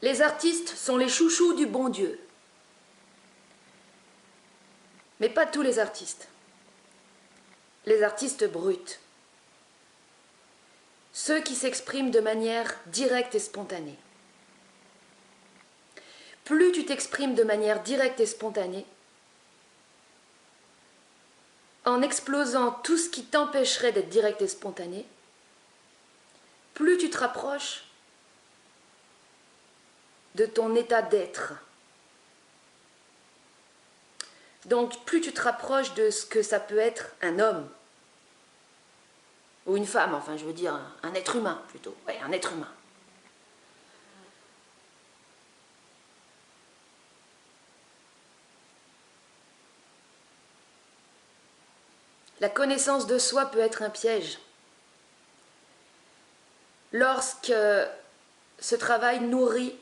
Les artistes sont les chouchous du bon Dieu. Mais pas tous les artistes. Les artistes bruts. Ceux qui s'expriment de manière directe et spontanée. Plus tu t'exprimes de manière directe et spontanée, en explosant tout ce qui t'empêcherait d'être direct et spontané, plus tu te rapproches de ton état d'être. Donc plus tu te rapproches de ce que ça peut être un homme, ou une femme, enfin je veux dire un être humain plutôt, ouais, un être humain. La connaissance de soi peut être un piège. Lorsque ce travail nourrit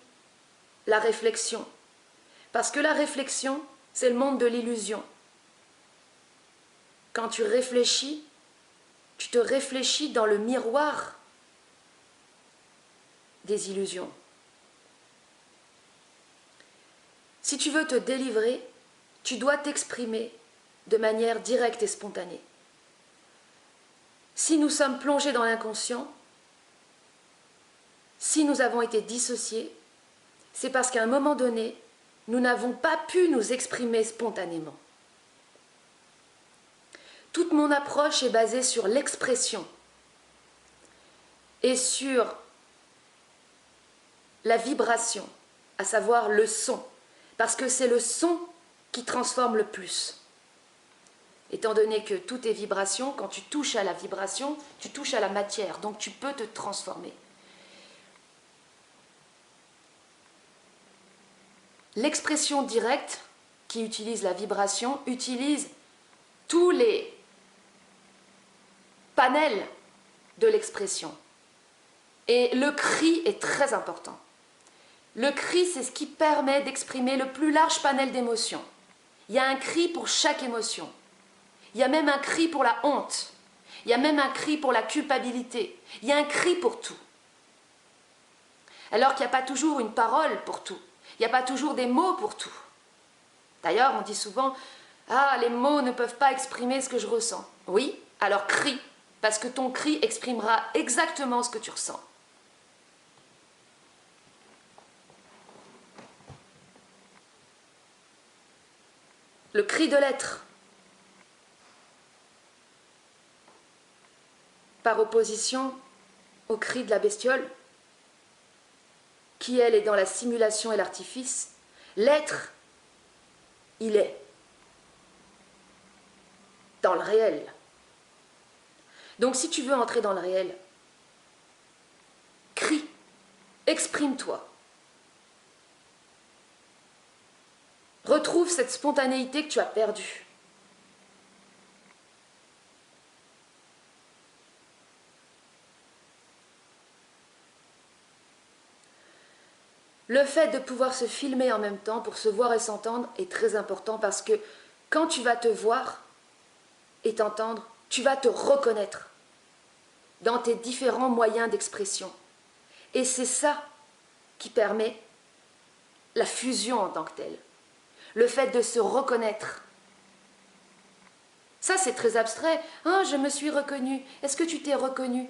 la réflexion. Parce que la réflexion, c'est le monde de l'illusion. Quand tu réfléchis, tu te réfléchis dans le miroir des illusions. Si tu veux te délivrer, tu dois t'exprimer de manière directe et spontanée. Si nous sommes plongés dans l'inconscient, si nous avons été dissociés, c'est parce qu'à un moment donné, nous n'avons pas pu nous exprimer spontanément. Toute mon approche est basée sur l'expression et sur la vibration, à savoir le son, parce que c'est le son qui transforme le plus. Étant donné que tout est vibration, quand tu touches à la vibration, tu touches à la matière, donc tu peux te transformer. L'expression directe, qui utilise la vibration, utilise tous les panels de l'expression. Et le cri est très important. Le cri, c'est ce qui permet d'exprimer le plus large panel d'émotions. Il y a un cri pour chaque émotion. Il y a même un cri pour la honte. Il y a même un cri pour la culpabilité. Il y a un cri pour tout. Alors qu'il n'y a pas toujours une parole pour tout. Il n'y a pas toujours des mots pour tout. D'ailleurs, on dit souvent « Ah, les mots ne peuvent pas exprimer ce que je ressens. » Oui, alors crie, parce que ton cri exprimera exactement ce que tu ressens. Le cri de l'être, par opposition au cri de la bestiole, qui elle est dans la simulation et l'artifice, l'être, il est dans le réel. Donc si tu veux entrer dans le réel, crie, exprime-toi. Retrouve cette spontanéité que tu as perdue. Le fait de pouvoir se filmer en même temps pour se voir et s'entendre est très important parce que quand tu vas te voir et t'entendre, tu vas te reconnaître dans tes différents moyens d'expression. Et c'est ça qui permet la fusion en tant que telle. Le fait de se reconnaître. Ça, c'est très abstrait. « Ah, je me suis reconnu. Est-ce que tu t'es reconnu ?»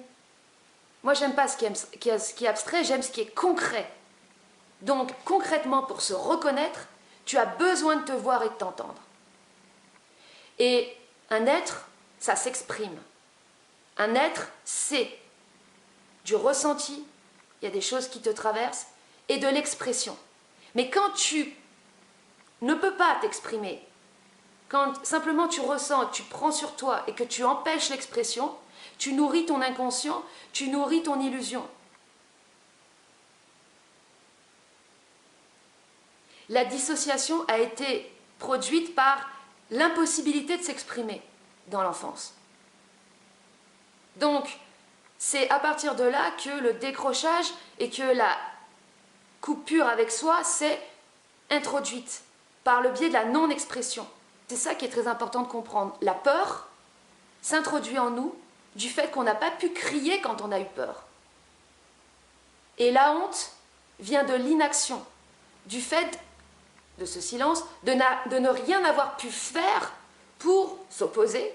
Moi, j'aime pas ce qui est abstrait, j'aime ce qui est concret. Donc, concrètement, pour se reconnaître, tu as besoin de te voir et de t'entendre. Et un être, ça s'exprime. Un être, c'est du ressenti, il y a des choses qui te traversent, et de l'expression. Mais quand tu ne peux pas t'exprimer, quand simplement tu ressens, tu prends sur toi et que tu empêches l'expression, tu nourris ton inconscient, tu nourris ton illusion. La dissociation a été produite par l'impossibilité de s'exprimer dans l'enfance. Donc, c'est à partir de là que le décrochage et que la coupure avec soi s'est introduite par le biais de la non-expression. C'est ça qui est très important de comprendre. La peur s'introduit en nous du fait qu'on n'a pas pu crier quand on a eu peur. Et la honte vient de l'inaction, du fait de ce silence, de ne rien avoir pu faire pour s'opposer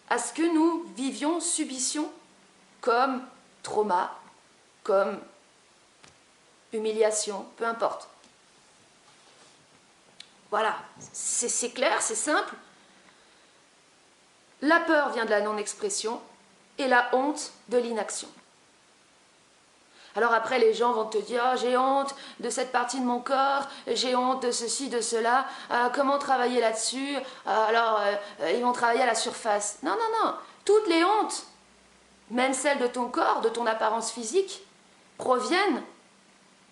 à ce que nous vivions, subissions comme trauma, comme humiliation, peu importe. Voilà, c'est clair, c'est simple. La peur vient de la non-expression et la honte de l'inaction. Alors après, les gens vont te dire « Oh, j'ai honte de cette partie de mon corps, j'ai honte de ceci, de cela, comment travailler là-dessus ?» Alors, ils vont travailler à la surface. Non, non, non, toutes les hontes, même celles de ton corps, de ton apparence physique, proviennent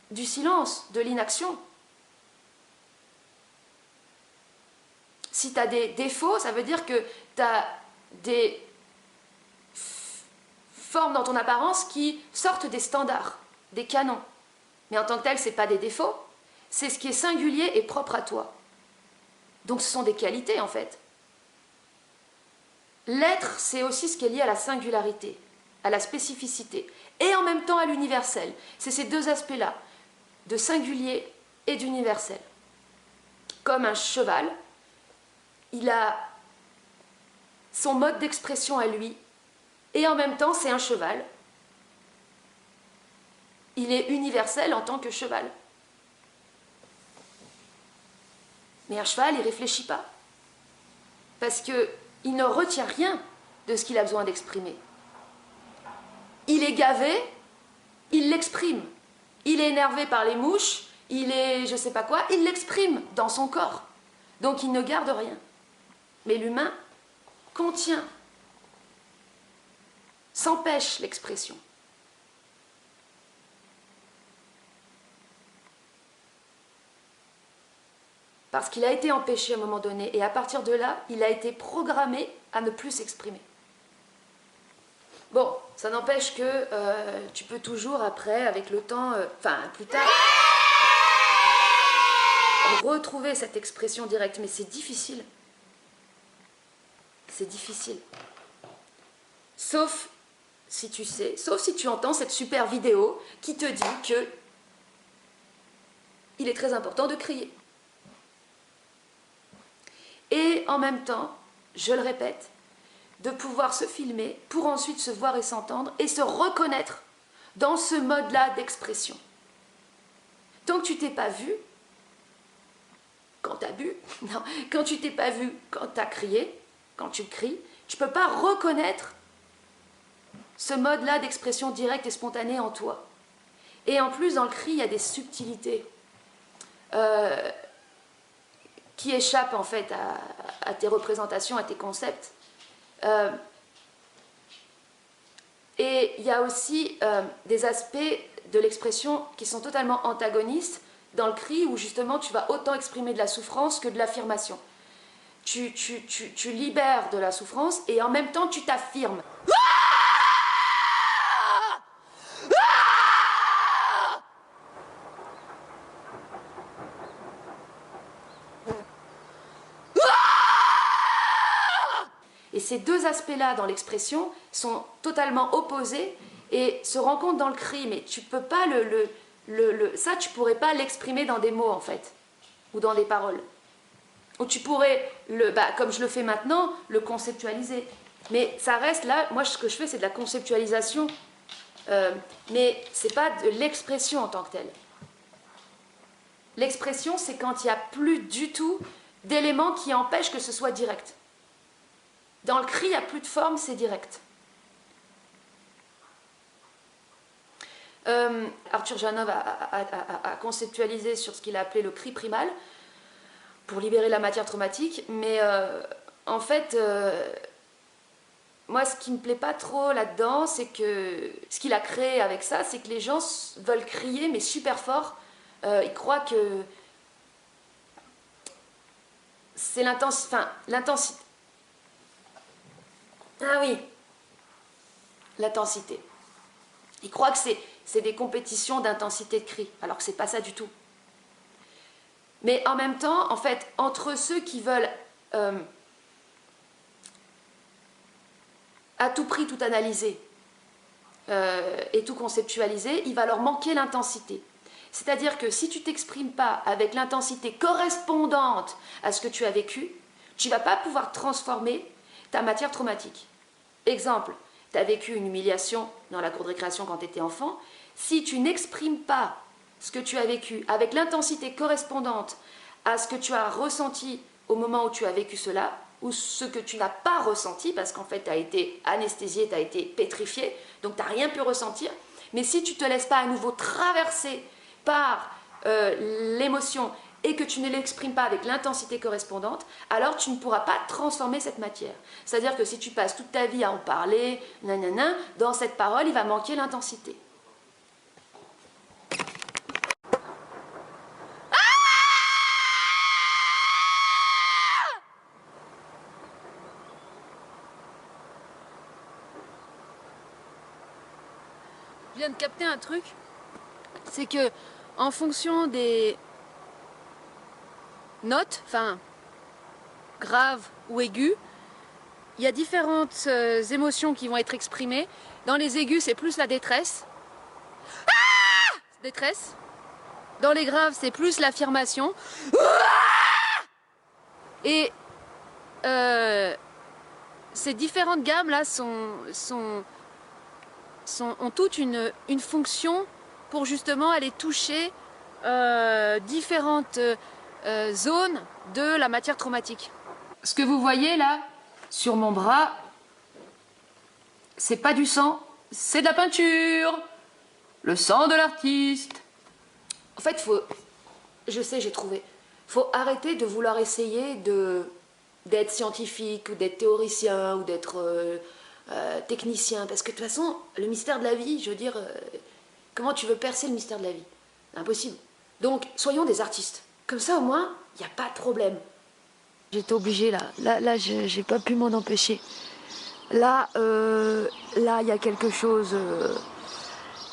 du silence, de l'inaction. Si tu as des défauts, ça veut dire que tu as des formes dans ton apparence qui sortent des standards, des canons. Mais en tant que tel, ce n'est pas des défauts, c'est ce qui est singulier et propre à toi. Donc ce sont des qualités en fait. L'être, c'est aussi ce qui est lié à la singularité, à la spécificité, et en même temps à l'universel. C'est ces deux aspects-là, de singulier et d'universel. Comme un cheval, il a son mode d'expression à lui, et en même temps c'est un cheval. Il est universel en tant que cheval. Mais un cheval, il ne réfléchit pas. Parce qu'il ne retient rien de ce qu'il a besoin d'exprimer. Il est gavé, il l'exprime. Il est énervé par les mouches, il est je ne sais pas quoi, il l'exprime dans son corps. Donc il ne garde rien. Mais l'humain contient, s'empêche l'expression. Parce qu'il a été empêché à un moment donné, et à partir de là, il a été programmé à ne plus s'exprimer. Bon, ça n'empêche que tu peux toujours après, avec le temps, plus tard, retrouver cette expression directe, mais c'est difficile. C'est difficile. Sauf si tu sais, sauf si tu entends cette super vidéo qui te dit que il est très important de crier. Et en même temps, je le répète, de pouvoir se filmer pour ensuite se voir et s'entendre et se reconnaître dans ce mode-là d'expression. Tant que tu t'es pas vu, quand tu as bu, non, quand tu t'es pas vu, quand tu as crié, quand tu cries, tu ne peux pas reconnaître ce mode-là d'expression directe et spontanée en toi. Et en plus, dans le cri, il y a des subtilités qui échappent en fait à tes représentations, à tes concepts. Et il y a aussi des aspects de l'expression qui sont totalement antagonistes dans le cri, où justement tu vas autant exprimer de la souffrance que de l'affirmation. Tu libères de la souffrance et en même temps tu t'affirmes. Et ces deux aspects-là dans l'expression sont totalement opposés et se rencontrent dans le cri, mais tu peux pas ça tu pourrais pas l'exprimer dans des mots en fait, ou dans des paroles. Ou tu pourrais, comme je le fais maintenant, le conceptualiser. Mais ça reste là, moi ce que je fais c'est de la conceptualisation, mais c'est pas de l'expression en tant que telle. L'expression c'est quand il n'y a plus du tout d'éléments qui empêchent que ce soit direct. Dans le cri, il n'y a plus de forme, c'est direct. Arthur Janov a conceptualisé sur ce qu'il a appelé le cri primal pour libérer la matière traumatique, mais en fait, moi ce qui ne me plaît pas trop là-dedans, c'est que ce qu'il a créé avec ça, c'est que les gens veulent crier, mais super fort. Ils croient que c'est l'intensité. Ah oui, l'intensité. Ils croient que c'est des compétitions d'intensité de cri, alors que c'est pas ça du tout. Mais en même temps, en fait, entre ceux qui veulent à tout prix tout analyser et tout conceptualiser, il va leur manquer l'intensité. C'est-à-dire que si tu t'exprimes pas avec l'intensité correspondante à ce que tu as vécu, tu ne vas pas pouvoir transformer ta matière traumatique. Exemple, tu as vécu une humiliation dans la cour de récréation quand tu étais enfant. Si tu n'exprimes pas ce que tu as vécu avec l'intensité correspondante à ce que tu as ressenti au moment où tu as vécu cela, ou ce que tu n'as pas ressenti, parce qu'en fait tu as été anesthésié, tu as été pétrifié, donc tu n'as rien pu ressentir, mais si tu ne te laisses pas à nouveau traverser par l'émotion et que tu ne l'exprimes pas avec l'intensité correspondante, alors tu ne pourras pas transformer cette matière. C'est-à-dire que si tu passes toute ta vie à en parler, nanana, dans cette parole, il va manquer l'intensité. Je viens de capter un truc, c'est que en fonction des notes, enfin graves ou aiguës, il y a différentes émotions qui vont être exprimées. Dans les aigus, c'est plus la détresse. Détresse. Dans les graves, c'est plus l'affirmation. Et ces différentes gammes là ont toutes une fonction pour justement aller toucher différentes zones de la matière traumatique. Ce que vous voyez là sur mon bras, c'est pas du sang, c'est de la peinture, le sang de l'artiste. En fait, je sais, j'ai trouvé. Faut arrêter de vouloir essayer d'être scientifique ou d'être théoricien ou d'être technicien, parce que de toute façon, le mystère de la vie, je veux dire, comment tu veux percer le mystère de la vie? Impossible. Donc, soyons des artistes. Comme ça, au moins, il n'y a pas de problème. J'étais obligée, là, j'ai pas pu m'en empêcher. Là, il y a quelque chose,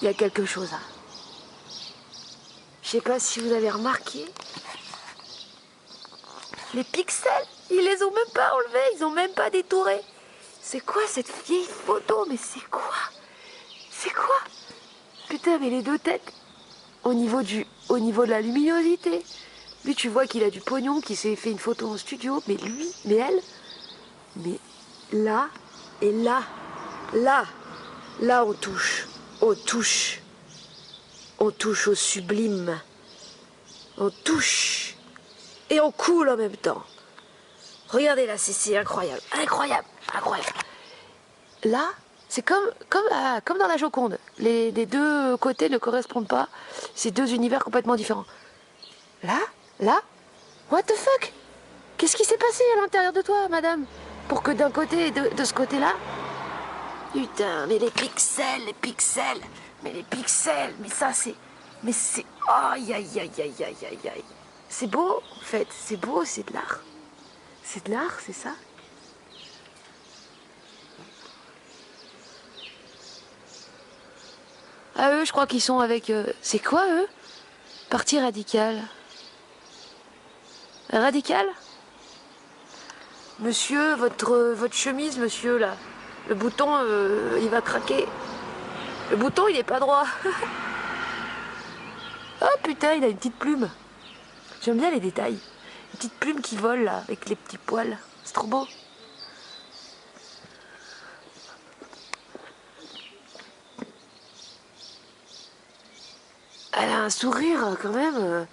il y a quelque chose. Hein. Je sais pas si vous avez remarqué, les pixels, ils les ont même pas enlevés, ils ont même pas détouré. C'est quoi cette vieille photo? Mais c'est quoi? C'est quoi? Putain, mais les deux têtes, au niveau de la luminosité. Lui, tu vois qu'il a du pognon, qu'il s'est fait une photo en studio, mais lui, mais elle, mais là, et là, on touche au sublime, on touche, et on coule en même temps. Regardez là, c'est incroyable, incroyable. Là, c'est comme dans la Joconde. Les deux côtés ne correspondent pas. C'est deux univers complètement différents. Là, what the fuck? Qu'est-ce qui s'est passé à l'intérieur de toi, madame? Pour que d'un côté et de ce côté-là? Putain, mais les pixels, mais ça c'est... Mais c'est... Aïe. C'est beau, en fait, c'est beau, c'est de l'art. C'est de l'art, c'est ça? Ah, eux, je crois qu'ils sont avec... C'est quoi, eux? Parti radical. Radical? Monsieur, votre chemise, monsieur, là. Le bouton, il va craquer. Le bouton, il est pas droit. Oh putain, il a une petite plume. J'aime bien les détails. Une petite plume qui vole, là, avec les petits poils. C'est trop beau. Elle a un sourire, quand même.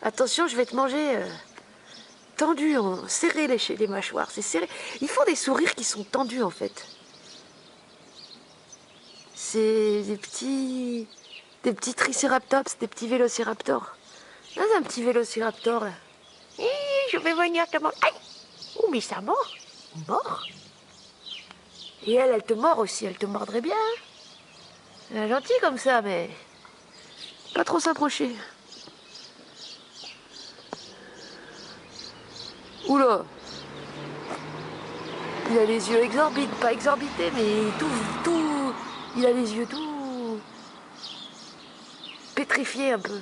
Attention, je vais te manger. Tendu, serré les mâchoires. C'est serré. Ils font des sourires qui sont tendus, en fait. C'est des petits tricératops, des petits vélociraptors. Là, c'est un petit vélociraptor, là. Je vais venir te mordre. Aïe! Oh, mais ça mord. Mord. Et elle te mord aussi. Elle te mordrait bien. Elle est gentille comme ça, mais... Pas trop s'approcher. Oula! Il a les yeux pas exorbités, mais tout... Il a les yeux tout... pétrifiés un peu.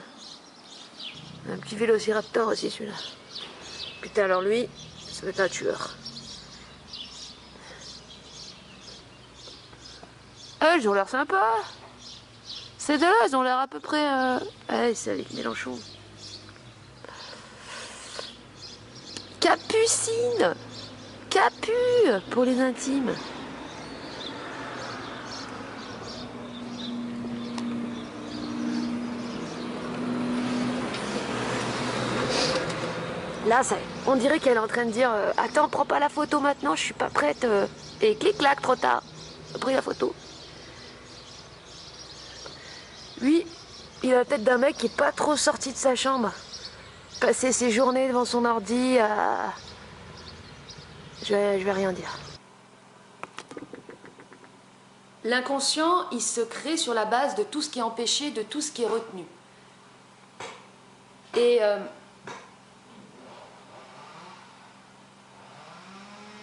Un petit vélociraptor aussi, celui-là. Putain, alors lui, ça va être un tueur. Ah, ils ont l'air sympas. Ces deux-là, elles ont l'air à peu près... Ah, c'est avec Mélenchon. Capucine. Capu pour les intimes. Là, on dirait qu'elle est en train de dire attends, prends pas la photo maintenant, je suis pas prête. Et clic-clac, trop tard. J'ai pris la photo. Lui, il a la tête d'un mec qui est pas trop sorti de sa chambre. Passer ses journées devant son ordi à... Je vais rien dire. L'inconscient, il se crée sur la base de tout ce qui est empêché, de tout ce qui est retenu. Et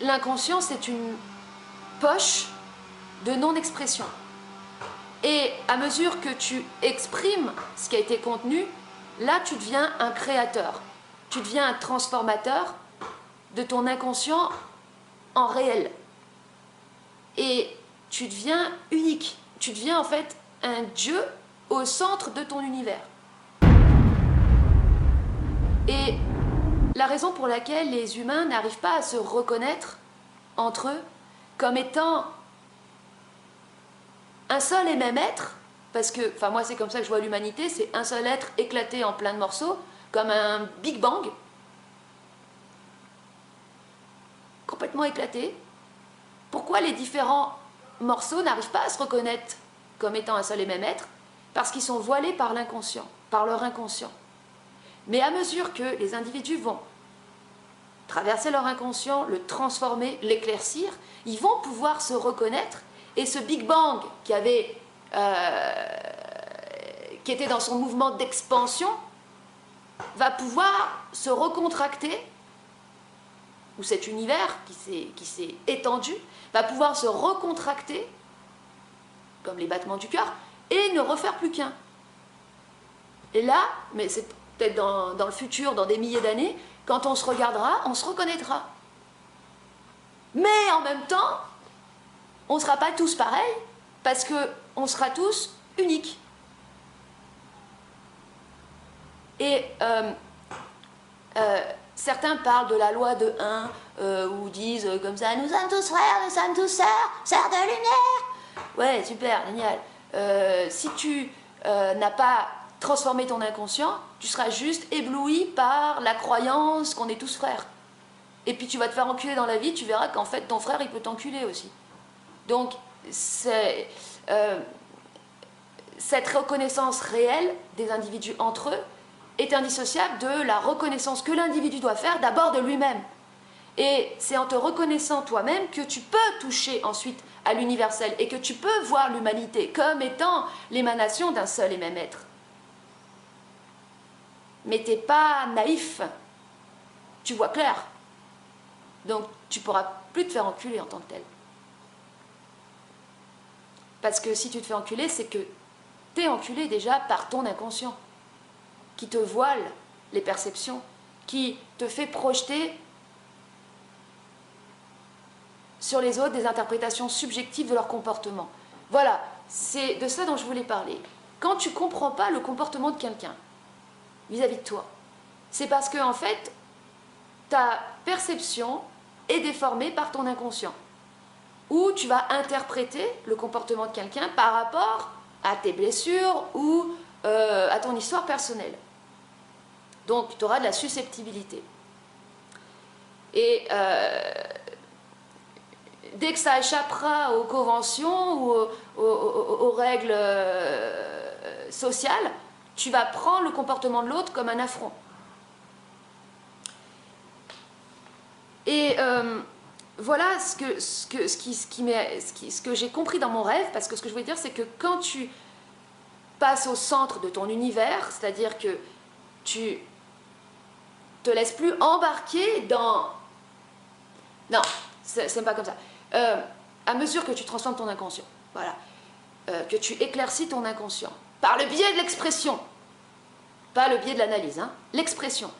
l'inconscient, c'est une poche de non-expression. Et à mesure que tu exprimes ce qui a été contenu, là, tu deviens un créateur. Tu deviens un transformateur de ton inconscient en réel. Et tu deviens unique. Tu deviens en fait un dieu au centre de ton univers. Et la raison pour laquelle les humains n'arrivent pas à se reconnaître entre eux comme étant un seul et même être, parce que, enfin moi c'est comme ça que je vois l'humanité, c'est un seul être éclaté en plein de morceaux, comme un Big Bang, complètement éclaté. Pourquoi les différents morceaux n'arrivent pas à se reconnaître comme étant un seul et même être? Parce qu'ils sont voilés par l'inconscient, par leur inconscient. Mais à mesure que les individus vont traverser leur inconscient, le transformer, l'éclaircir, ils vont pouvoir se reconnaître. Et ce Big Bang qui était dans son mouvement d'expansion va pouvoir se recontracter, ou cet univers qui s'est étendu va pouvoir se recontracter, comme les battements du cœur, et ne refaire plus qu'un. Et là, mais c'est peut-être dans le futur, dans des milliers d'années, quand on se regardera, on se reconnaîtra. Mais en même temps, on ne sera pas tous pareils, parce qu'on sera tous uniques. Et certains parlent de la loi de 1, ou disent comme ça, nous sommes tous frères, nous sommes tous sœurs de lumière. Ouais, super, génial. Si tu n'as pas transformé ton inconscient, tu seras juste ébloui par la croyance qu'on est tous frères. Et puis tu vas te faire enculer dans la vie, tu verras qu'en fait ton frère il peut t'enculer aussi. Donc cette reconnaissance réelle des individus entre eux est indissociable de la reconnaissance que l'individu doit faire d'abord de lui-même. Et c'est en te reconnaissant toi-même que tu peux toucher ensuite à l'universel et que tu peux voir l'humanité comme étant l'émanation d'un seul et même être. Mais t'es pas naïf, tu vois clair. Donc tu pourras plus te faire enculer en tant que tel. Parce que si tu te fais enculer, c'est que t'es enculé déjà par ton inconscient, qui te voile les perceptions, qui te fait projeter sur les autres des interprétations subjectives de leur comportement. Voilà, c'est de ça dont je voulais parler. Quand tu ne comprends pas le comportement de quelqu'un vis-à-vis de toi, c'est parce que, en fait, ta perception est déformée par ton inconscient. Ou tu vas interpréter le comportement de quelqu'un par rapport à tes blessures ou à ton histoire personnelle. Donc, tu auras de la susceptibilité. Et dès que ça échappera aux conventions ou aux règles sociales, tu vas prendre le comportement de l'autre comme un affront. Et voilà ce que j'ai compris dans mon rêve, parce que ce que je voulais dire, c'est que quand tu passes au centre de ton univers, c'est-à-dire que tu te laisses plus embarquer dans... Non, c'est pas comme ça. À mesure que tu transformes ton inconscient, voilà, que tu éclaircis ton inconscient, par le biais de l'expression, pas le biais de l'analyse, hein, l'expression,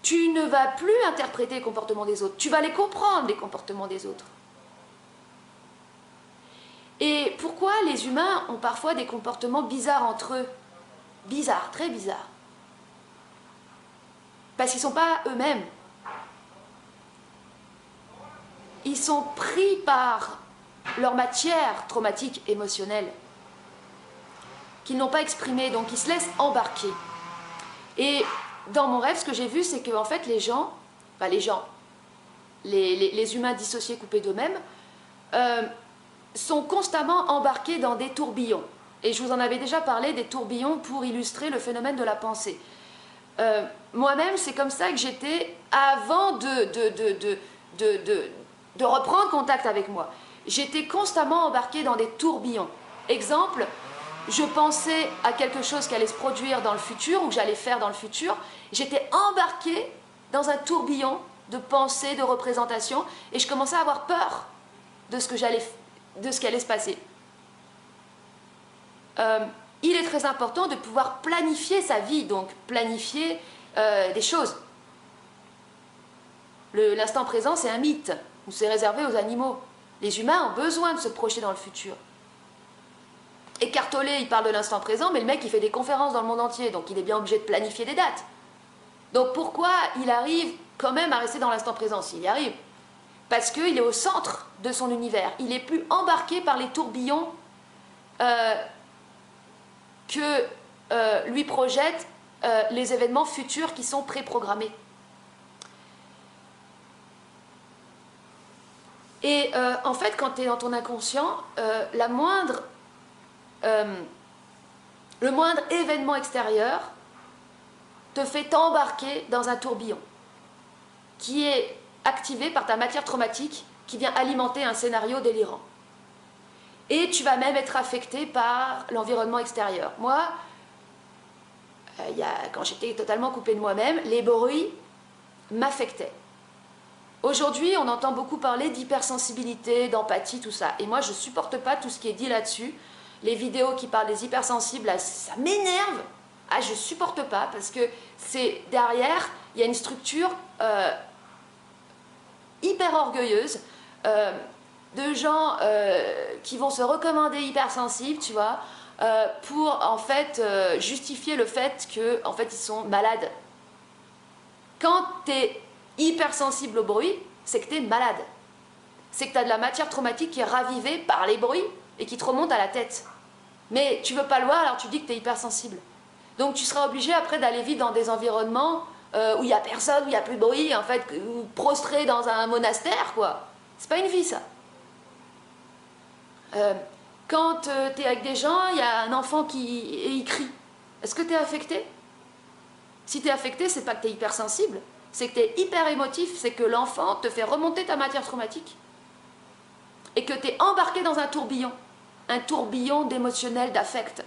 tu ne vas plus interpréter les comportements des autres, tu vas les comprendre, les comportements des autres. Et pourquoi les humains ont parfois des comportements bizarres entre eux? Bizarres, très bizarres. Parce qu'ils ne sont pas eux-mêmes. Ils sont pris par leur matière traumatique émotionnelle qu'ils n'ont pas exprimée, donc ils se laissent embarquer. Et dans mon rêve, ce que j'ai vu, c'est que en fait les humains dissociés, coupés d'eux-mêmes, sont constamment embarqués dans des tourbillons. Et je vous en avais déjà parlé des tourbillons pour illustrer le phénomène de la pensée. Moi-même, c'est comme ça que j'étais avant de reprendre contact avec moi. J'étais constamment embarquée dans des tourbillons. Exemple, je pensais à quelque chose qui allait se produire dans le futur ou que j'allais faire dans le futur. J'étais embarquée dans un tourbillon de pensée, de représentation, et je commençais à avoir peur de ce qui allait se passer. Il est très important de pouvoir planifier sa vie, donc planifier des choses. L'instant présent, c'est un mythe, ou c'est réservé aux animaux. Les humains ont besoin de se projeter dans le futur. Eckhart Tolle, il parle de l'instant présent, mais le mec, il fait des conférences dans le monde entier, donc il est bien obligé de planifier des dates. Donc pourquoi il arrive quand même à rester dans l'instant présent, s'il y arrive? Parce qu'il est au centre de son univers. Il n'est plus embarqué par les tourbillons que lui projettent les événements futurs qui sont préprogrammés. Et en fait, quand tu es dans ton inconscient, le moindre événement extérieur te fait t'embarquer dans un tourbillon qui est activé par ta matière traumatique qui vient alimenter un scénario délirant. Et tu vas même être affecté par l'environnement extérieur. Moi, quand j'étais totalement coupée de moi-même, les bruits m'affectaient. Aujourd'hui, on entend beaucoup parler d'hypersensibilité, d'empathie, tout ça. Et moi, je ne supporte pas tout ce qui est dit là-dessus. Les vidéos qui parlent des hypersensibles, là, ça m'énerve. Ah, je ne supporte pas parce que derrière, il y a une structure hyper orgueilleuse de gens qui vont se recommander hypersensibles, tu vois, pour en fait justifier le fait qu'en fait ils sont malades. Quand tu es hypersensible au bruit, c'est que tu es malade. C'est que tu as de la matière traumatique qui est ravivée par les bruits et qui te remonte à la tête. Mais tu veux pas le voir, alors tu dis que tu es hypersensible. Donc tu seras obligé après d'aller vivre dans des environnements où il n'y a personne, où il n'y a plus de bruit, en fait, prostré dans un monastère, quoi. C'est pas une vie, ça. Quand tu es avec des gens, il y a un enfant qui crie. Est-ce que tu es affecté? Si tu es affecté, c'est pas que tu es hypersensible, c'est que tu es hyper émotif, c'est que l'enfant te fait remonter ta matière traumatique. Et que tu es embarqué dans un tourbillon d'émotionnel, d'affect.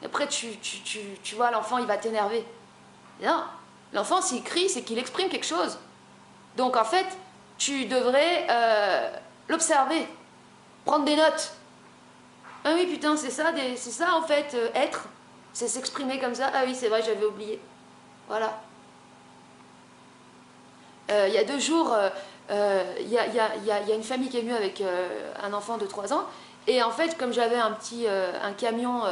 Et après, tu vois, l'enfant, il va t'énerver. Non, l'enfant, s'il crie, c'est qu'il exprime quelque chose. Donc, en fait, tu devrais l'observer, prendre des notes. Ah oui, putain, c'est ça en fait, être. C'est s'exprimer comme ça. Ah oui, c'est vrai, j'avais oublié. Voilà. Il y a 2 jours, il y a une famille qui est venue avec un enfant de 3 ans. Et en fait, comme j'avais un camion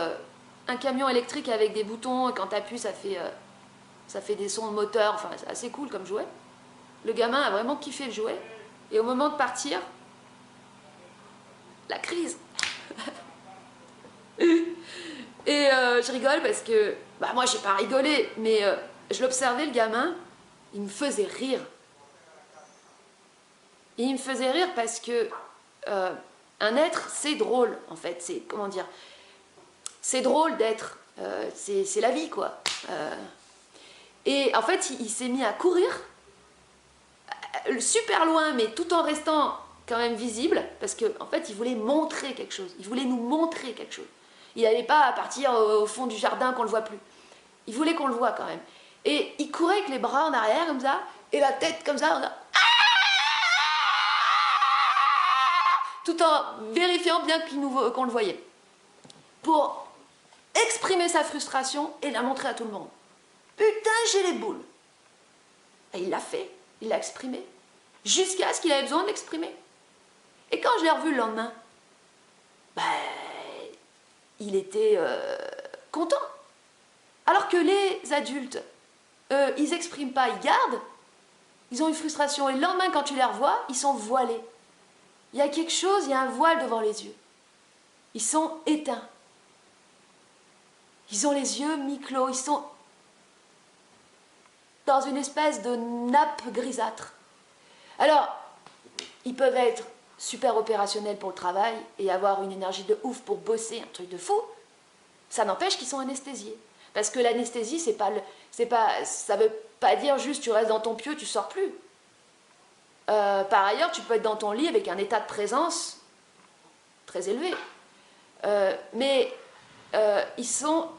électrique avec des boutons, et quand tu appuies, ça fait des sons de moteur. Enfin, c'est assez cool comme jouet. Le gamin a vraiment kiffé le jouet. Et au moment de partir, la crise. Et je rigole parce que, moi j'ai pas rigolé, mais je l'observais, le gamin, il me faisait rire. Et il me faisait rire parce que un être, c'est drôle, en fait. C'est, comment dire, c'est drôle d'être. C'est la vie, quoi. Et en fait, il s'est mis à courir, super loin, mais tout en restant quand même visible, parce qu'en fait, il voulait montrer quelque chose. Il voulait nous montrer quelque chose. Il n'allait pas partir au fond du jardin qu'on ne le voit plus. Il voulait qu'on le voit quand même. Et il courait avec les bras en arrière, comme ça, et la tête comme ça, tout en vérifiant bien qu'on le voyait. Pour exprimer sa frustration et la montrer à tout le monde. Putain, j'ai les boules. Et il l'a fait, il l'a exprimé. Jusqu'à ce qu'il avait besoin d'exprimer. Et quand je l'ai revu le lendemain, ben, il était content. Alors que les adultes, eux, ils n'expriment pas, ils gardent, ils ont une frustration, et le lendemain, quand tu les revois, ils sont voilés. Il y a quelque chose, il y a un voile devant les yeux. Ils sont éteints. Ils ont les yeux mi-clos, ils sont dans une espèce de nappe grisâtre. Alors, ils peuvent être super opérationnels pour le travail et avoir une énergie de ouf pour bosser, un truc de fou. Ça n'empêche qu'ils sont anesthésiés. Parce que l'anesthésie, ça veut pas dire juste tu restes dans ton pieu, tu sors plus. Par ailleurs, tu peux être dans ton lit avec un état de présence très élevé. Mais ils sont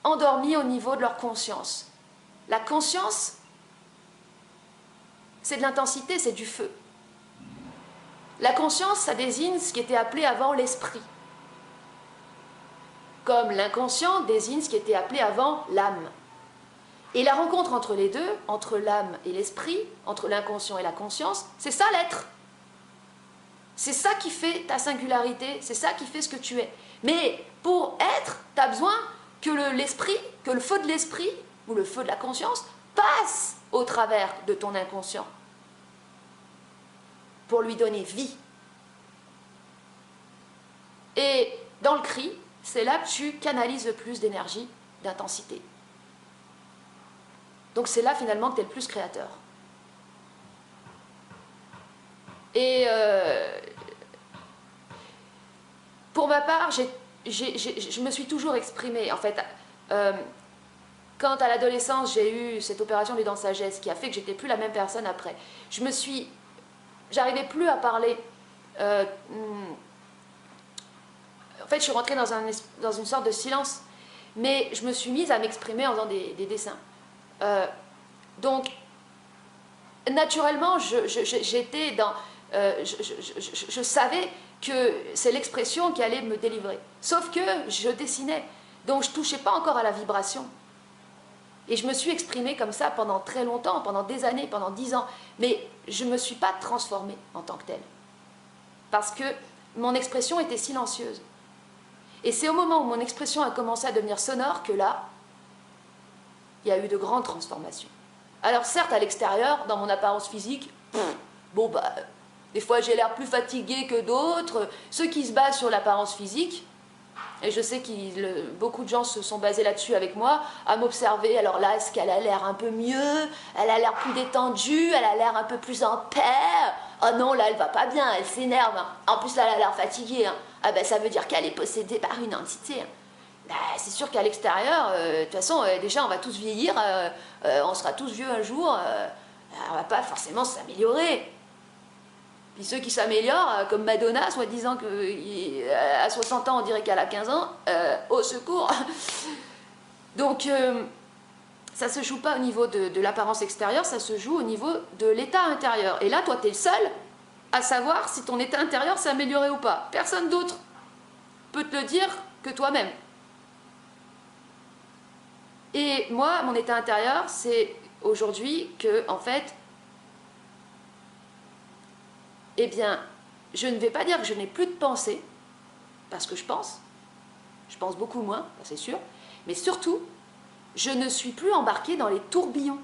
endormis au niveau de leur conscience. La conscience, c'est de l'intensité, c'est du feu. La conscience, ça désigne ce qui était appelé avant l'esprit. Comme l'inconscient désigne ce qui était appelé avant l'âme. Et la rencontre entre les deux, entre l'âme et l'esprit, entre l'inconscient et la conscience, c'est ça l'être. C'est ça qui fait ta singularité, c'est ça qui fait ce que tu es. Mais pour être, tu as besoin que l'esprit, que le feu de l'esprit, ou le feu de la conscience, passe au travers de ton inconscient pour lui donner vie. Et dans le cri, c'est là que tu canalises le plus d'énergie, d'intensité. Donc c'est là finalement que tu es le plus créateur. Et pour ma part, je me suis toujours exprimée. En fait, quand à l'adolescence, j'ai eu cette opération des dents de sagesse qui a fait que j'étais plus la même personne après. J'arrivais plus à parler. En fait, je suis rentrée dans une sorte de silence. Mais je me suis mise à m'exprimer en faisant des dessins. Donc, naturellement, j'étais dans... je savais que c'est l'expression qui allait me délivrer. Sauf que je dessinais. Donc, je ne touchais pas encore à la vibration. Et je me suis exprimée comme ça pendant très longtemps, pendant des années, pendant 10 ans. Mais je ne me suis pas transformée en tant que telle. Parce que mon expression était silencieuse. Et c'est au moment où mon expression a commencé à devenir sonore que là, il y a eu de grandes transformations. Alors certes, à l'extérieur, dans mon apparence physique, des fois j'ai l'air plus fatiguée que d'autres. Ceux qui se basent sur l'apparence physique, et je sais que beaucoup de gens se sont basés là-dessus avec moi, à m'observer. Alors là, est-ce qu'elle a l'air un peu mieux? Elle a l'air plus détendue? Elle a l'air un peu plus en paix? Oh non, là, elle va pas bien, elle s'énerve. En plus, là, elle a l'air fatiguée. Ah ben, ça veut dire qu'elle est possédée par une entité. C'est sûr qu'à l'extérieur, de toute façon, déjà, on va tous vieillir, on sera tous vieux un jour, on va pas forcément s'améliorer. Puis ceux qui s'améliorent, comme Madonna, soi-disant qu'à 60 ans, on dirait qu'elle a 15 ans, au secours. Donc, ça se joue pas au niveau de l'apparence extérieure, ça se joue au niveau de l'état intérieur. Et là, toi, tu es le seul à savoir si ton état intérieur s'est amélioré ou pas. Personne d'autre peut te le dire que toi-même. Et moi, mon état intérieur, c'est aujourd'hui que, en fait, eh bien, je ne vais pas dire que je n'ai plus de pensée, parce que je pense beaucoup moins, c'est sûr, mais surtout, je ne suis plus embarquée dans les tourbillons.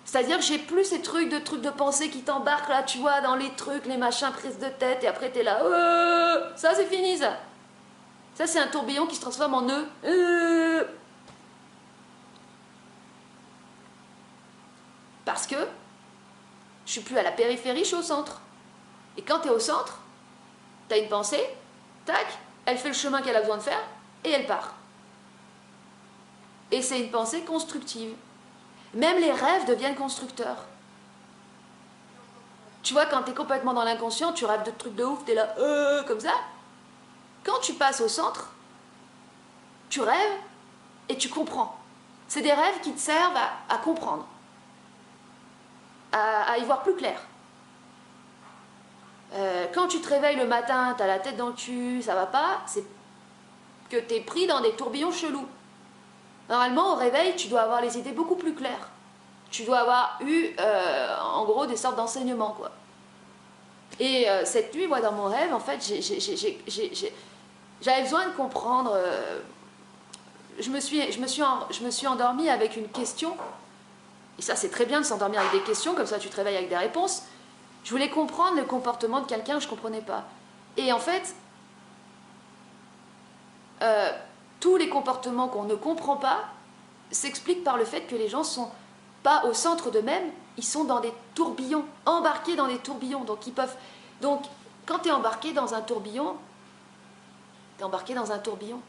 C'est-à-dire que j'ai plus ces trucs de pensée qui t'embarquent là, tu vois, dans les trucs, les machins, prises de tête, et après t'es là, ça c'est fini ça. Ça c'est un tourbillon qui se transforme en nœud. Parce que je suis plus à la périphérie, je suis au centre. Et quand tu es au centre, tu as une pensée, tac, elle fait le chemin qu'elle a besoin de faire, et elle part. Et c'est une pensée constructive. Même les rêves deviennent constructeurs. Tu vois, quand tu es complètement dans l'inconscient, tu rêves de trucs de ouf, tu es là, comme ça. Quand tu passes au centre, tu rêves et tu comprends. C'est des rêves qui te servent à comprendre, à y voir plus clair. Quand tu te réveilles le matin, tu as la tête dans le cul, ça va pas, c'est que tu es pris dans des tourbillons chelous. Normalement, au réveil, tu dois avoir les idées beaucoup plus claires. Tu dois avoir eu, en gros, des sortes d'enseignements, quoi. Et cette nuit, moi, dans mon rêve, en fait, j'avais besoin de comprendre. Je me suis endormie avec une question. Et ça, c'est très bien de s'endormir avec des questions, comme ça tu te réveilles avec des réponses. Je voulais comprendre le comportement de quelqu'un que je ne comprenais pas. Et en fait, tous les comportements qu'on ne comprend pas s'expliquent par le fait que les gens ne sont pas au centre d'eux-mêmes, ils sont dans des tourbillons, embarqués dans des tourbillons. Donc, quand tu es embarqué dans un tourbillon, tu es embarqué dans un tourbillon.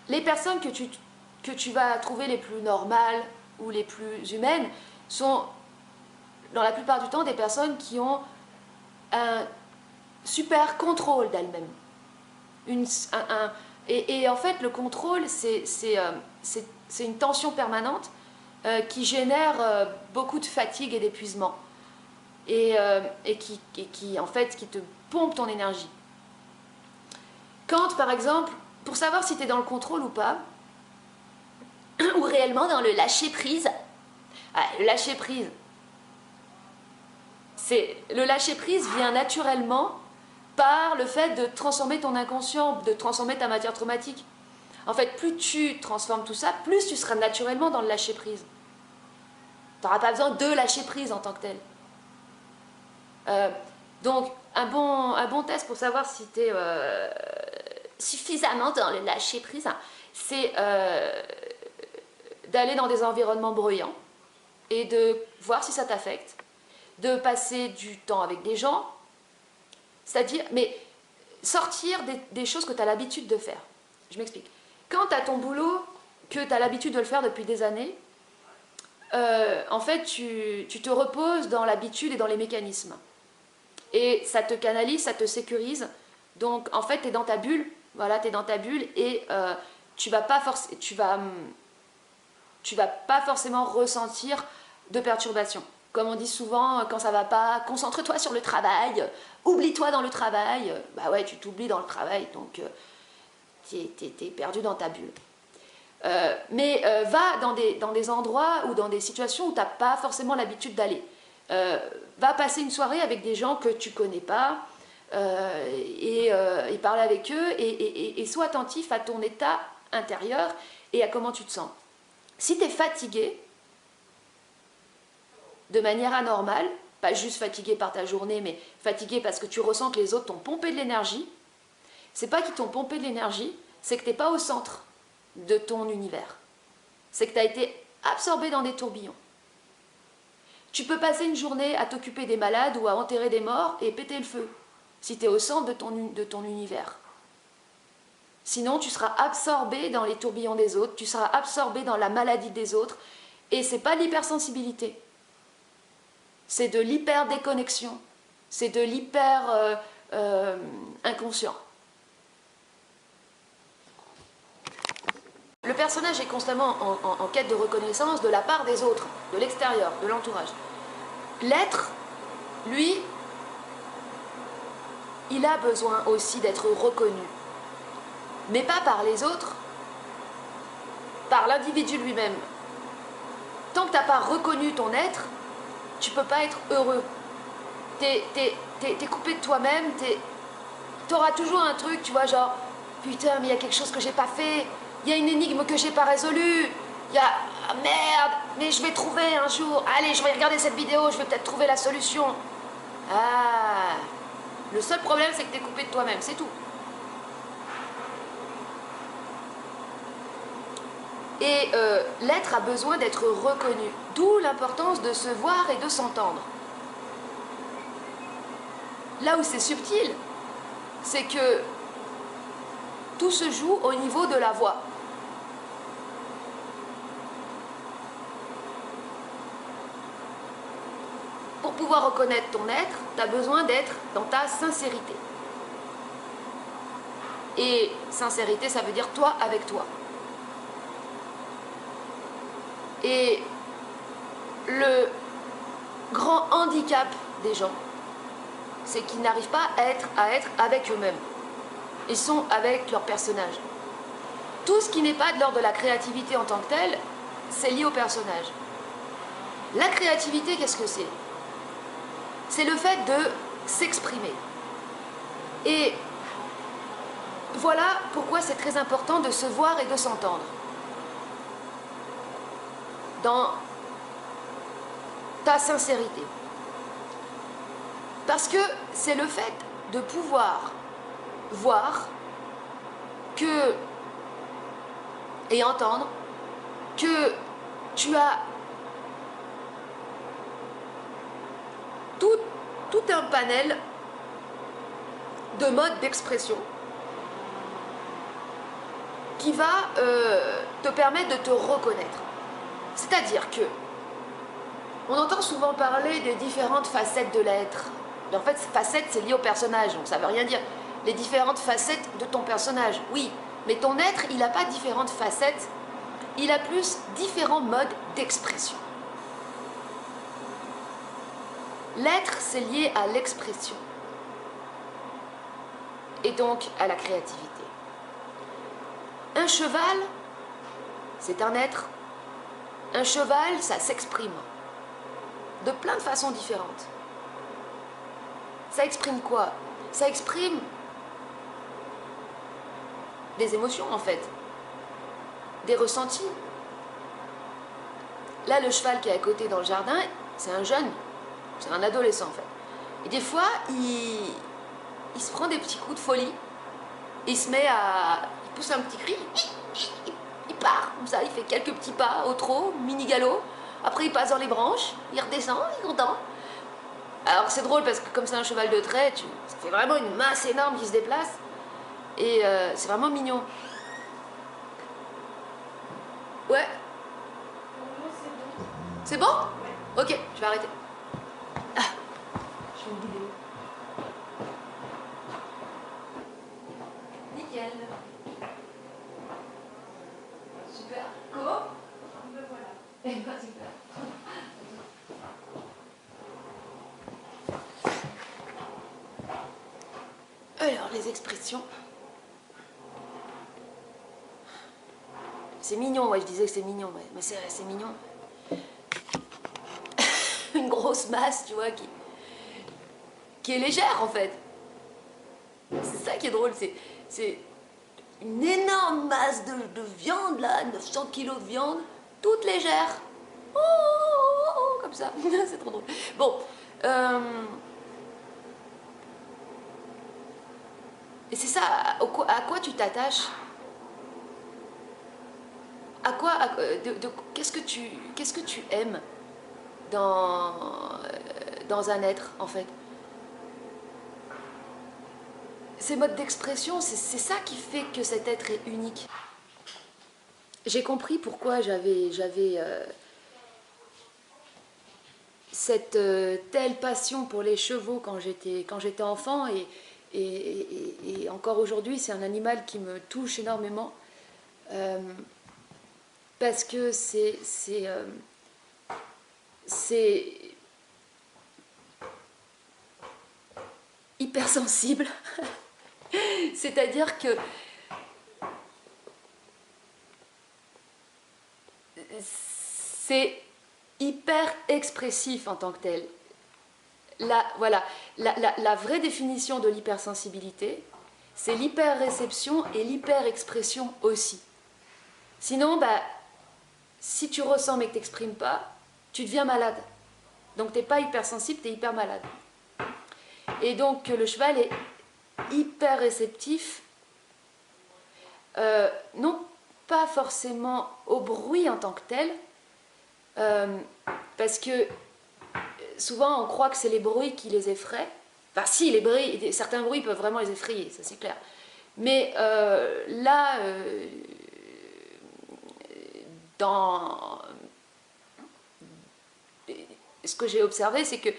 Les personnes que tu vas trouver les plus normales ou les plus humaines sont, dans la plupart du temps, des personnes qui ont un super contrôle d'elles-mêmes. Et en fait, le contrôle, c'est une tension permanente qui génère beaucoup de fatigue et d'épuisement. Et qui, en fait, qui te pompe ton énergie. Quand, par exemple, pour savoir si tu es dans le contrôle ou pas, ou réellement dans le lâcher-prise, le lâcher-prise, le lâcher-prise vient naturellement par le fait de transformer ton inconscient, de transformer ta matière traumatique. En fait, plus tu transformes tout ça, plus tu seras naturellement dans le lâcher-prise. Tu n'auras pas besoin de lâcher-prise en tant que tel. Donc, un bon test pour savoir si tu es suffisamment dans le lâcher-prise, c'est d'aller dans des environnements bruyants et de voir si ça t'affecte, de passer du temps avec des gens, c'est-à-dire, mais sortir des choses que tu as l'habitude de faire. Je m'explique. Quand tu as ton boulot, que tu as l'habitude de le faire depuis des années, en fait, tu te reposes dans l'habitude et dans les mécanismes. Et ça te canalise, ça te sécurise. Donc, en fait, tu es dans ta bulle. Voilà, tu es dans ta bulle et tu vas pas forcément ressentir de perturbation. Comme on dit souvent, quand ça va pas, concentre-toi sur le travail, oublie-toi dans le travail. Bah ouais, tu t'oublies dans le travail, donc t'es perdu dans ta bulle. Mais va dans des endroits ou dans des situations où tu n'as pas forcément l'habitude d'aller. Va passer une soirée avec des gens que tu connais pas et parle avec eux et sois attentif à ton état intérieur et à comment tu te sens. Si tu es fatigué, de manière anormale, pas juste fatigué par ta journée, mais fatigué parce que tu ressens que les autres t'ont pompé de l'énergie, c'est pas qu'ils t'ont pompé de l'énergie, c'est que tu n'es pas au centre de ton univers. C'est que tu as été absorbé dans des tourbillons. Tu peux passer une journée à t'occuper des malades ou à enterrer des morts et péter le feu, si tu es au centre de ton univers. Sinon, tu seras absorbé dans les tourbillons des autres, tu seras absorbé dans la maladie des autres, et c'est pas de l'hypersensibilité. C'est de l'hyper-déconnexion, c'est de l'hyper-inconscient. Le personnage est constamment en quête de reconnaissance de la part des autres, de l'extérieur, de l'entourage. L'être, lui, il a besoin aussi d'être reconnu. Mais pas par les autres, par l'individu lui-même. Tant que tu n'as pas reconnu ton être, tu peux pas être heureux. T'es coupé de toi-même, t'auras toujours un truc, tu vois, genre, putain, mais il y a quelque chose que j'ai pas fait, il y a une énigme que j'ai pas résolue, il y a, ah, merde, mais je vais trouver un jour, allez, je vais regarder cette vidéo, je vais peut-être trouver la solution. Ah, le seul problème, c'est que t'es coupé de toi-même, c'est tout. Et l'être a besoin d'être reconnu, d'où l'importance de se voir et de s'entendre. Là où c'est subtil, c'est que tout se joue au niveau de la voix. Pour pouvoir reconnaître ton être, tu as besoin d'être dans ta sincérité. Et sincérité, ça veut dire toi avec toi. Et le grand handicap des gens, c'est qu'ils n'arrivent pas à être avec eux-mêmes. Ils sont avec leur personnage. Tout ce qui n'est pas de l'ordre de la créativité en tant que telle, c'est lié au personnage. La créativité, qu'est-ce que c'est? C'est le fait de s'exprimer. Et voilà pourquoi c'est très important de se voir et de s'entendre. Dans ta sincérité. Parce que c'est le fait de pouvoir voir que et entendre que tu as tout un panel de modes d'expression qui va te permettre de te reconnaître. C'est-à-dire que on entend souvent parler des différentes facettes de l'être. Mais en fait, facettes, c'est lié au personnage, donc ça ne veut rien dire. Les différentes facettes de ton personnage, oui. Mais ton être, il n'a pas différentes facettes, il a plus différents modes d'expression. L'être, c'est lié à l'expression. Et donc à la créativité. Un cheval, c'est un être. Un cheval, ça s'exprime de plein de façons différentes. Ça exprime quoi? Ça exprime des émotions en fait, des ressentis. Là, le cheval qui est à côté dans le jardin, c'est un jeune, c'est un adolescent en fait. Et des fois, il se prend des petits coups de folie, il se met à... il pousse un petit cri, il part, comme ça, il fait quelques petits pas au trot, mini galop. Après, il passe dans les branches, il redescend, il est content. Alors, c'est drôle parce que comme c'est un cheval de trait, ça fait vraiment une masse énorme qui se déplace. Et c'est vraiment mignon. Ouais. C'est bon? Ok, je vais arrêter. Ah, je fais une vidéo. Nickel. Super. Comment? Ben voilà. Eh ben super. Alors, les expressions. C'est mignon, ouais, je disais que c'est mignon, ouais. Mais c'est mignon. Une grosse masse, tu vois, qui est légère, en fait. C'est ça qui est drôle, c'est une énorme masse de viande, là, 900 kilos de viande, toute légère. Oh, oh, oh, oh, comme ça, c'est trop drôle. Bon, et c'est ça, à quoi tu t'attaches? À quoi, qu'est-ce que tu aimes dans un être, en fait? Ces modes d'expression, c'est ça qui fait que cet être est unique. J'ai compris pourquoi j'avais cette telle passion pour les chevaux quand j'étais enfant, et encore aujourd'hui, c'est un animal qui me touche énormément. Parce que c'est hypersensible. C'est-à-dire que c'est hyper expressif en tant que tel. Voilà, la vraie définition de l'hypersensibilité, c'est l'hyperréception et l'hyperexpression aussi. Sinon, si tu ressens mais que tu n'exprimes pas, tu deviens malade. Donc tu n'es pas hypersensible, tu es hyper malade. Et donc le cheval est hyper réceptif, non pas forcément au bruit en tant que tel, parce que souvent on croit que c'est les bruits qui les effraient. Enfin si, certains bruits peuvent vraiment les effrayer, ça c'est clair. Mais là, dans ce que j'ai observé, c'est que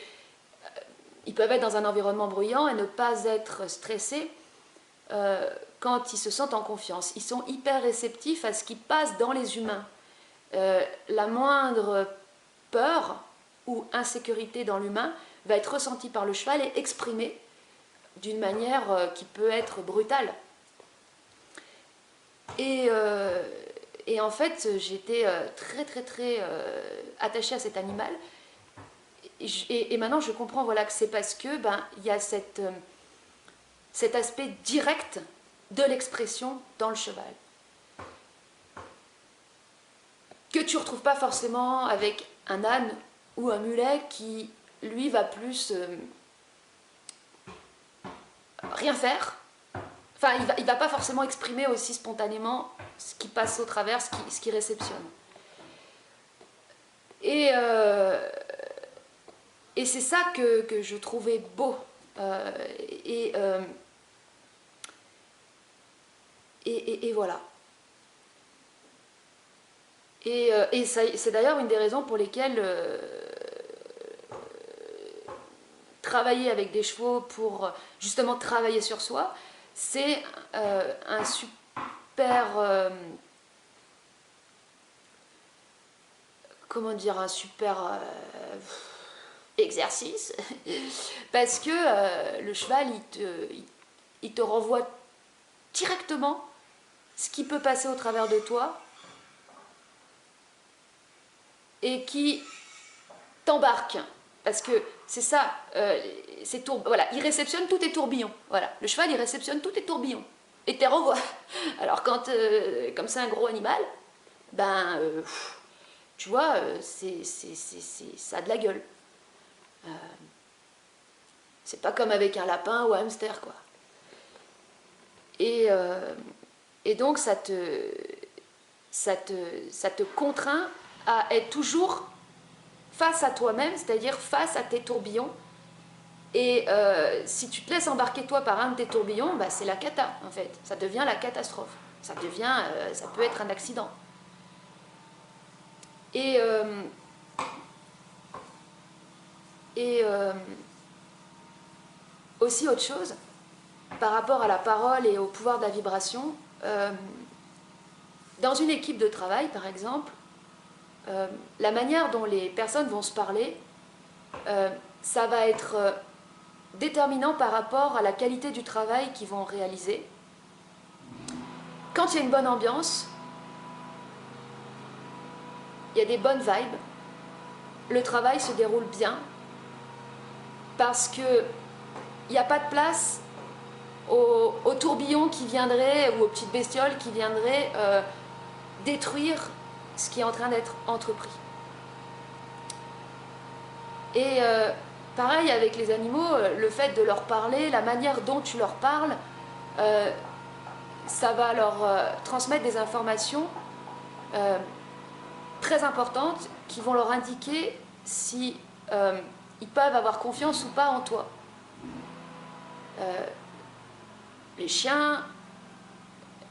ils peuvent être dans un environnement bruyant et ne pas être stressés quand ils se sentent en confiance. Ils sont hyper réceptifs à ce qui passe dans les humains. La moindre peur ou insécurité dans l'humain va être ressentie par le cheval et exprimée d'une manière qui peut être brutale. Et, euh, et en fait, j'étais très attachée à cet animal. Et maintenant, je comprends voilà, que c'est parce que il y a cet aspect direct de l'expression dans le cheval. Que tu ne retrouves pas forcément avec un âne ou un mulet qui, lui, va plus rien faire. Enfin, il va pas forcément exprimer aussi spontanément ce qui passe au travers, ce qui réceptionne. Et, euh, et c'est ça que je trouvais beau. Euh, et, euh, et voilà. Et c'est d'ailleurs une des raisons pour lesquelles travailler avec des chevaux pour justement travailler sur soi, c'est un super... comment dire, un super exercice, parce que le cheval, il te renvoie directement ce qui peut passer au travers de toi et qui t'embarque. Parce que c'est ça, voilà, il réceptionne tous tes tourbillons. Voilà, le cheval, il réceptionne tous tes tourbillons et te renvoie. Alors quand, comme c'est un gros animal, tu vois, ça a de la gueule. C'est pas comme avec un lapin ou un hamster, quoi. Et, euh, et donc ça te contraint à être toujours face à toi-même, c'est-à-dire face à tes tourbillons. Et si tu te laisses embarquer toi par un de tes tourbillons, c'est la cata en fait. Ça devient la catastrophe. Ça peut être un accident. Et, euh, et aussi autre chose, par rapport à la parole et au pouvoir de la vibration, dans une équipe de travail par exemple, la manière dont les personnes vont se parler, ça va être déterminant par rapport à la qualité du travail qu'ils vont réaliser. Quand il y a une bonne ambiance, il y a des bonnes vibes, le travail se déroule bien parce que il n'y a pas de place aux tourbillons qui viendraient ou aux petites bestioles qui viendraient détruire ce qui est en train d'être entrepris. Et pareil avec les animaux, le fait de leur parler, la manière dont tu leur parles, ça va leur transmettre des informations très importantes qui vont leur indiquer si ils peuvent avoir confiance ou pas en toi. Les chiens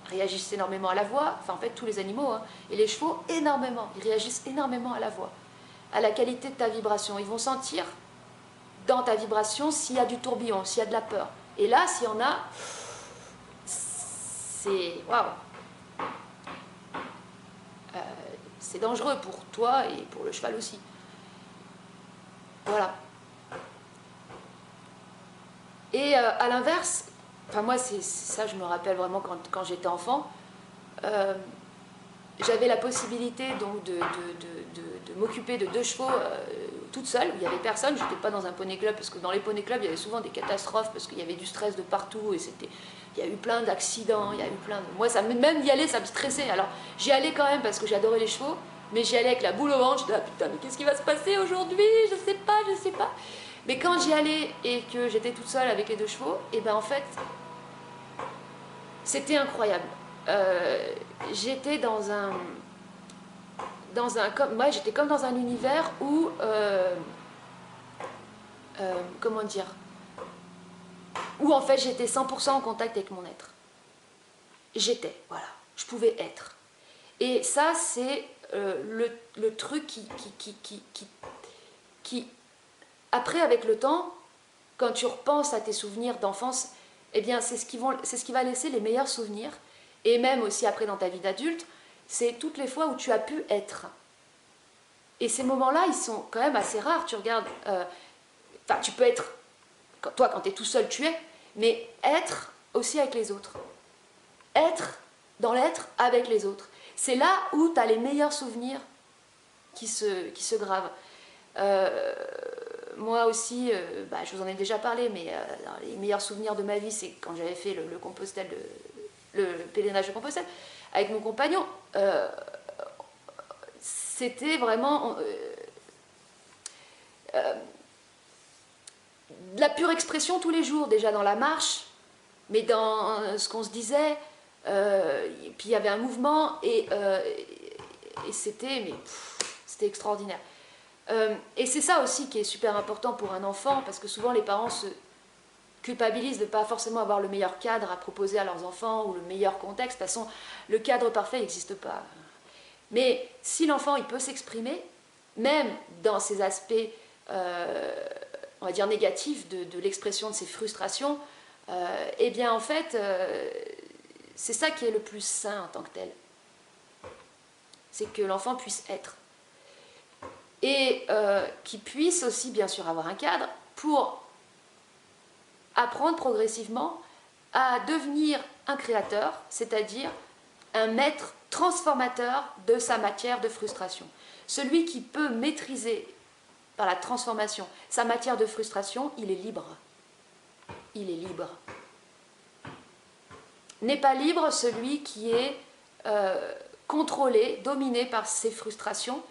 réagissent énormément à la voix, enfin en fait tous les animaux, hein, et les chevaux énormément, ils réagissent énormément à la voix, à la qualité de ta vibration. Ils vont sentir dans ta vibration s'il y a du tourbillon, s'il y a de la peur. Et là, s'il y en a, c'est waouh, c'est dangereux pour toi et pour le cheval aussi. Voilà. Et à l'inverse, enfin moi c'est ça, je me rappelle vraiment quand j'étais enfant, j'avais la possibilité donc de m'occuper de 2 chevaux toute seule, où il n'y avait personne, je n'étais pas dans un poney club, parce que dans les poney clubs il y avait souvent des catastrophes, parce qu'il y avait du stress de partout, et il y a eu plein d'accidents, il y a eu plein de... Moi, même d'y aller, ça me stressait. Alors j'y allais quand même parce que j'adorais les chevaux, mais j'y allais avec la boule au ventre, je disais, ah putain, mais qu'est-ce qui va se passer aujourd'hui, je sais pas. Mais quand j'y allais et que j'étais toute seule avec les 2 chevaux, et en fait, c'était incroyable. J'étais j'étais comme dans un univers où, comment dire, où en fait j'étais 100% en contact avec mon être. J'étais, voilà, je pouvais être. Et ça, c'est le truc qui, après, avec le temps, quand tu repenses à tes souvenirs d'enfance, eh bien, c'est ce qui va laisser les meilleurs souvenirs. Et même aussi après dans ta vie d'adulte, c'est toutes les fois où tu as pu être. Et ces moments-là, ils sont quand même assez rares. Tu regardes, enfin, tu peux être, toi, quand tu es tout seul, tu es, mais être aussi avec les autres. Être dans l'être avec les autres. C'est là où tu as les meilleurs souvenirs qui se gravent. Moi aussi, je vous en ai déjà parlé, mais les meilleurs souvenirs de ma vie, c'est quand j'avais fait le pèlerinage de Compostelle avec mon compagnon. C'était vraiment de la pure expression tous les jours, déjà dans la marche, mais dans ce qu'on se disait, et puis il y avait un mouvement, et c'était extraordinaire. Et c'est ça aussi qui est super important pour un enfant, parce que souvent les parents se culpabilisent de ne pas forcément avoir le meilleur cadre à proposer à leurs enfants, ou le meilleur contexte. De toute façon, le cadre parfait n'existe pas. Mais si l'enfant il peut s'exprimer, même dans ses aspects, on va dire négatifs de l'expression de ses frustrations, eh bien en fait, c'est ça qui est le plus sain en tant que tel. C'est que l'enfant puisse être. Et qu'il puisse aussi bien sûr avoir un cadre pour apprendre progressivement à devenir un créateur, c'est-à-dire un maître transformateur de sa matière de frustration. Celui qui peut maîtriser par la transformation sa matière de frustration, il est libre. Il est libre. N'est pas libre celui qui est contrôlé, dominé par ses frustrations,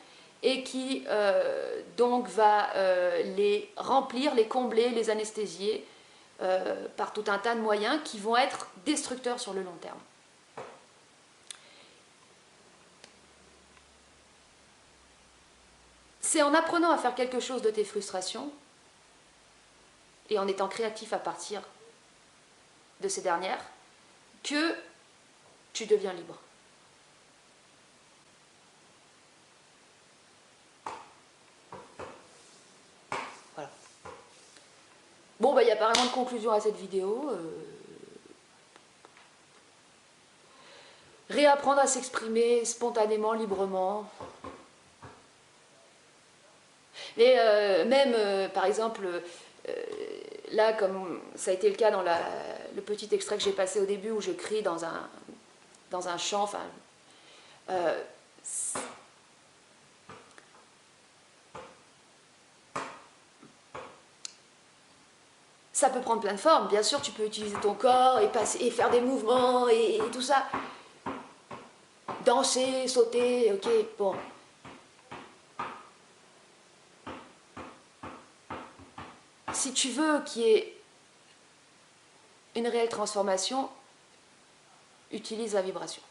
et qui donc va les remplir, les combler, les anesthésier par tout un tas de moyens qui vont être destructeurs sur le long terme. C'est en apprenant à faire quelque chose de tes frustrations et en étant créatif à partir de ces dernières que tu deviens libre. Voilà. Bon, il n'y a pas vraiment de conclusion à cette vidéo. Réapprendre à s'exprimer spontanément, librement. Mais même, par exemple, là, comme ça a été le cas dans le petit extrait que j'ai passé au début, où je crie dans un champ, enfin... ça peut prendre plein de formes. Bien sûr, tu peux utiliser ton corps et faire des mouvements et tout ça. Danser, sauter, ok, bon... Si tu veux qu'il y ait une réelle transformation, utilise la vibration.